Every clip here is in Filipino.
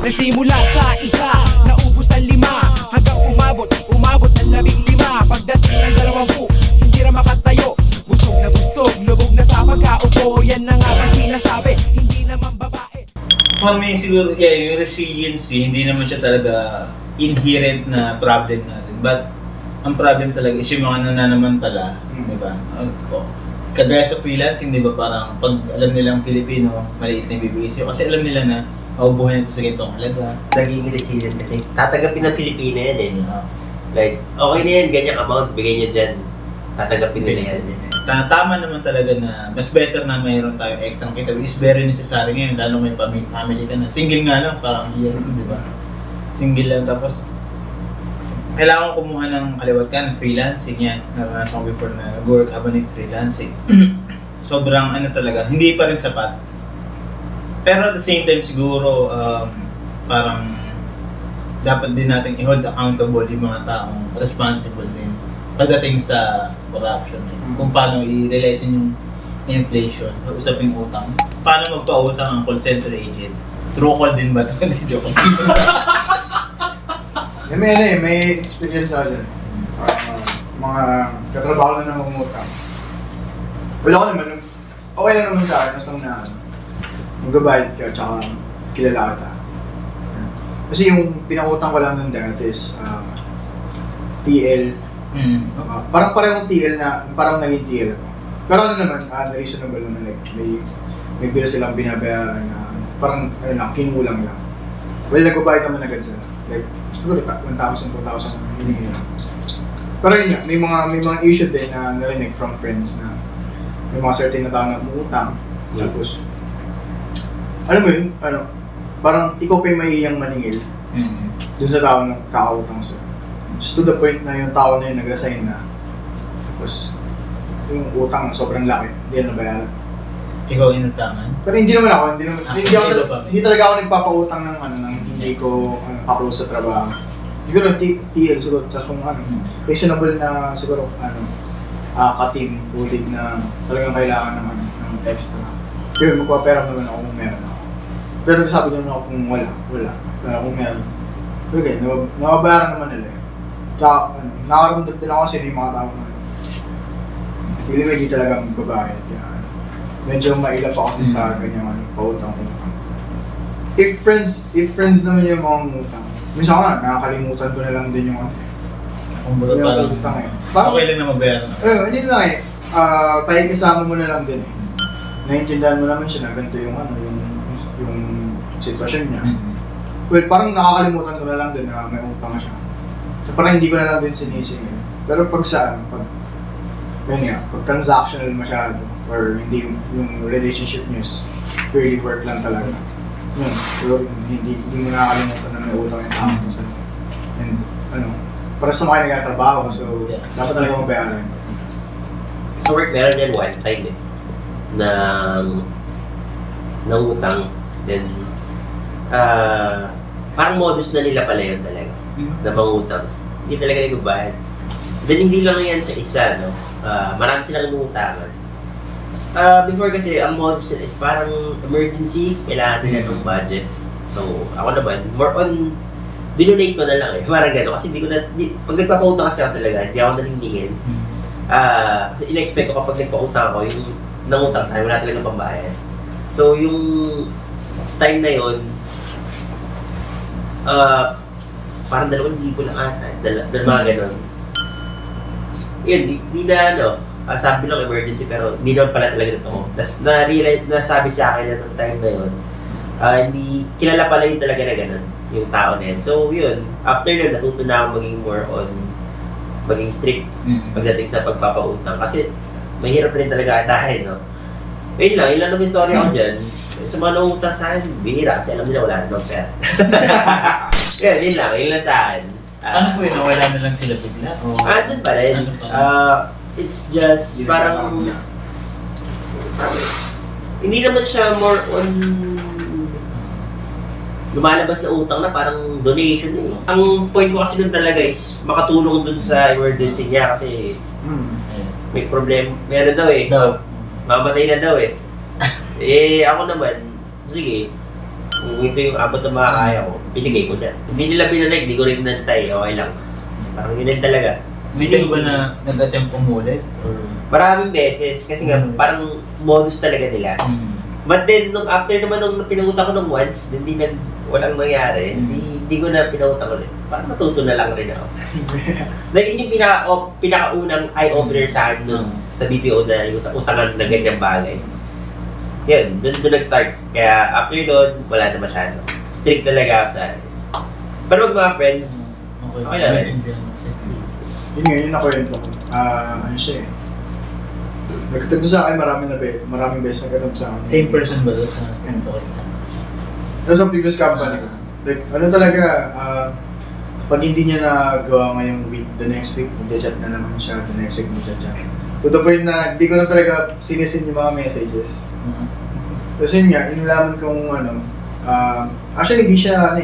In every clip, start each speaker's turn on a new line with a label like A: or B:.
A: Nagsimula sa isa, naubos ang 5, hanggang umabot ng 15. Pagdating ng 20, hindi na makatayo. Busog na busog, lubog na sa pagkaupo. Yan na nga ba sinasabi, hindi naman babae.
B: For me siguro, yung resiliency, hindi naman siya talaga inherent na problem natin. But ang problem talaga is yung mga nananamantala, di ba? Kagaya sa freelancing, di ba, parang pag alam nilang Filipino, maliit na ibibigay sa'yo. Kasi alam nila na, buhay nito sa ganitong halaga.
C: Naging resilient kasi tatanggapin ng Pilipino yan eh. Like, okay na yan, ganyang amount, bigay niya dyan. Tatanggapin nila yan.
B: Tama naman talaga na mas better na mayroon tayo extra kita. Which is very necessary ngayon, lalo may family ka na. Single nga lang, parang year, di ba? Single lang, tapos kailangan ko kumuha ng kaliwat ka ng freelancing yan. Naroon ako before na nag-work habang nag-freelancing. Sobrang talaga, hindi pa rin sapat. Pero at the same time siguro, parang dapat din natin i-hold accountable yung mga taong responsible din pagdating sa corruption. Kung paano i-realize yung inflation, usaping utang. Paano magpa-utang ang call center agent? True call din ba ito? Joke.
D: May experience ako dyan. Mga katrabaho na umutang. Wala ko naman, okay lang naman sa akin, basta na magbabayad ka, tsaka kilala kita. Kasi yung pinakutang ko lang nun dati is TL. Parang parehong TL na, parang naging TL ako. Pero ano naman, reasonable naman, like, may bill silang binabayaran na parang kinulang lang. Well, nagbabayad naman agad sila. Like, siguro 1,000, 2,000 binigyan. Pero yun nga, may mga issue din na narinig from friends na may mga certain na tao na umutang. Tapos, alam mo yun, parang ikaw pa yung maiyang maningil dun sa tao na kakautang sa'yo. Just to the point na yung tao na yun nag-resign na. Tapos, yung utang sobrang laki, hindi yan nabayaran.
B: Ikaw inutangan?
D: Pero hindi naman ako, hindi talaga ako nagpapautang ng hindi ko ka-close sa trabaho. Siguro TL, siguro, tapos kung reasonable na siguro, ka-team, ulit na talagang kailangan ng extra. Pero magpapera naman ako kung meron ako. Pero sabi naman ako kung wala. Pero kung meron. Okay, nababayaran naman nila. Tsaka, nakaramdam din ako kasi yung mga tao na feeling ko hindi talaga magbabayad. Medyo mailap ako sa ganyang pautang-utang. If friends naman yung mga utang, minsan ko na, nakakalimutan ko na lang din yung
B: parang
D: utang eh.
B: Okay lang na mabayaran.
D: Hindi lang eh. Pakikisama mo na lang din eh. Naiintindihan mo naman siya na ganito yung sitwasyon niya. Well, parang nakakalimutan ko na lang din na may utang na siya. So parang hindi ko na lang din sinisingil. Pero pag pag transactional masyado, or hindi yung relationship niyo is purely work lang talaga. So hindi mo nakakalimutan na may utang yung tao to sa and para sa mga nagtatrabaho, so dapat talaga mabayaran.
C: Sa work meron yan one time na utang, then parang modus na nila pala yun talaga na mangutang, hindi talaga nagbabayad. Then hindi lang yan sa isa, no? Marami silang inuutangan. Before kasi, ang modus is parang emergency, kailangan nila ng budget. So, ako naman, more on, dinonate ko na lang eh. Parang gano'n, kasi pag nagpapautang kasi ako talaga, hindi ako nalingingin. Kasi in-expect ko kapag nagpautang ako, yung nangutang sa akin, wala talaga pambayad. So, yung time na yun, parang 2,000 lang ata, mga gano'n. Yun, di na sabi lang emergency pero hindi naman pala talaga totoo. Tapos na-realize, nasabi sa akin na ng time na yun, hindi, kilala pala yun talaga na gano'n, yung tao na yun. So yun, after yun, natuto na ako maging more on, maging strict pagdating sa pagpapautang. Kasi mahirap rin talaga atahin, no? Yun lang naman yung story ako dyan. Sa mga nangutang sa akin, bihira kasi alam nila wala namang pera. Yun lang sa akin.
B: Ano po yun? Nawala na lang sila bigla?
C: Doon pa rin. It's just parang hindi naman siya more on lumalabas na utang na parang donation eh. Ang point ko kasi dun talaga is makatulong dun sa emergency niya kasi may problem. Meron daw eh. Mamatay na daw eh. Ako naman, sige, Kung ito yung abot na makakaya ko, binigay ko na. Hindi nila binalik, hindi ko rin nantay, okay lang. Parang yun lang talaga.
B: Hindi ba na nag-attempt umulit?
C: Maraming beses, kasi nga parang modus talaga nila. But then, after naman nung pinangutan ko nung once, walang nangyari, hindi ko na pinangutan ulit. Parang matuto na lang rin ako. Dahil yun yung pinakaunang eye-opener sa akin nun, sa BPO na yung sa utangan na ganyang bagay. Yun, doon nag-start. Kaya after doon, wala na masyado. Strict talaga ako sa akin. Pero wag mga friends, okay lang rin.
D: Yun nga, yun ako yun. Ano siya eh. Nagkatag sa akin, maraming beses nagkatag sa akin.
B: Same person ba doon sa
D: Sa previous company ko. Like, ano talaga, pag hindi niya nagawa ngayong week, the next week, mag-chat na naman siya, the next week mag-chat. To the point na, hindi ko na talaga sinisin yung mga messages. Tapos yun nga, inalaman kong actually hindi siya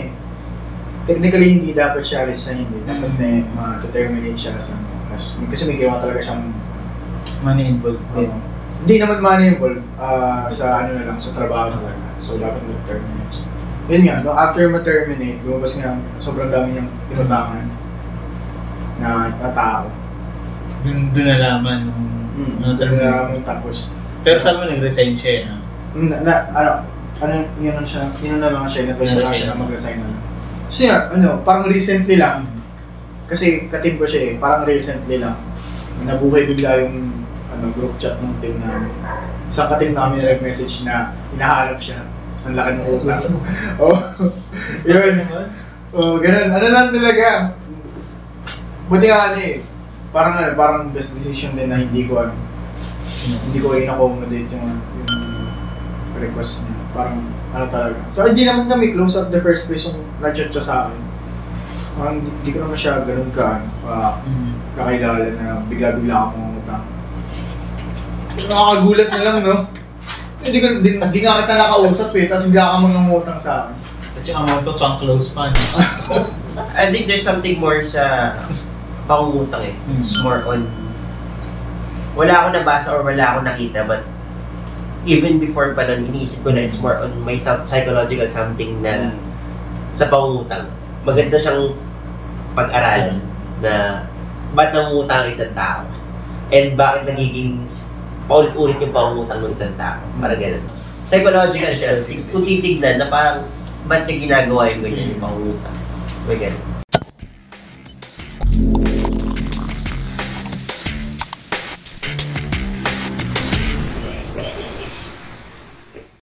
D: technically hindi dapat siya resign, dapat ma-terminate siya kasi may ginawa talaga siyang
B: money involved.
D: Hindi naman money involved, sa na lang, sa trabaho talaga. So dapat ma-terminate siya. Yun nga, no, after ma-terminate, lumabas nga sobrang dami niyang pinutangan na tao.
B: Doon nalaman nung
D: nalaman tapos.
B: Pero saan mo nag-resign siya
D: yun na siya, yun na lang siya, na-advise na siya na mag-resign na lang. So yeah, parang recently lang, kasi ka-team ko siya parang recently lang, nabuhay bigla yung group chat ng team namin. Isang ka-team namin nag-message na hinahanap siya, tapos ang laki ng utang. Yun. Ganun. Ano lang talaga. Buti nga parang best decision din na hindi ko in-accommodate yung request niya. Parang talaga. So hindi naman kami close at the first place yung nag-chat siya sa akin. Parang hindi ko naman siya ganun kakilala na bigla-bigla ako mangutang. Nakakagulat na lang, no? Hindi nga kita nakausap tapos bigla ka mangungutang sa akin.
B: Tapos yung amount ko pang close pa.
C: I think there's something more sa pangungutang It's more on, wala akong nabasa or wala akong nakita, but even before pa nun, iniisip ko na it's more on my psychological something na sa pangungutang. Maganda siyang pag-aralan na ba't nangungutang ang isang tao and bakit nagiging paulit-ulit yung pangungutang ng isang tao. Parang gano'n. Psychological siya. Kung titignan na parang ba't niya ginagawa yung ganyan yung pangungutang. May gano'n.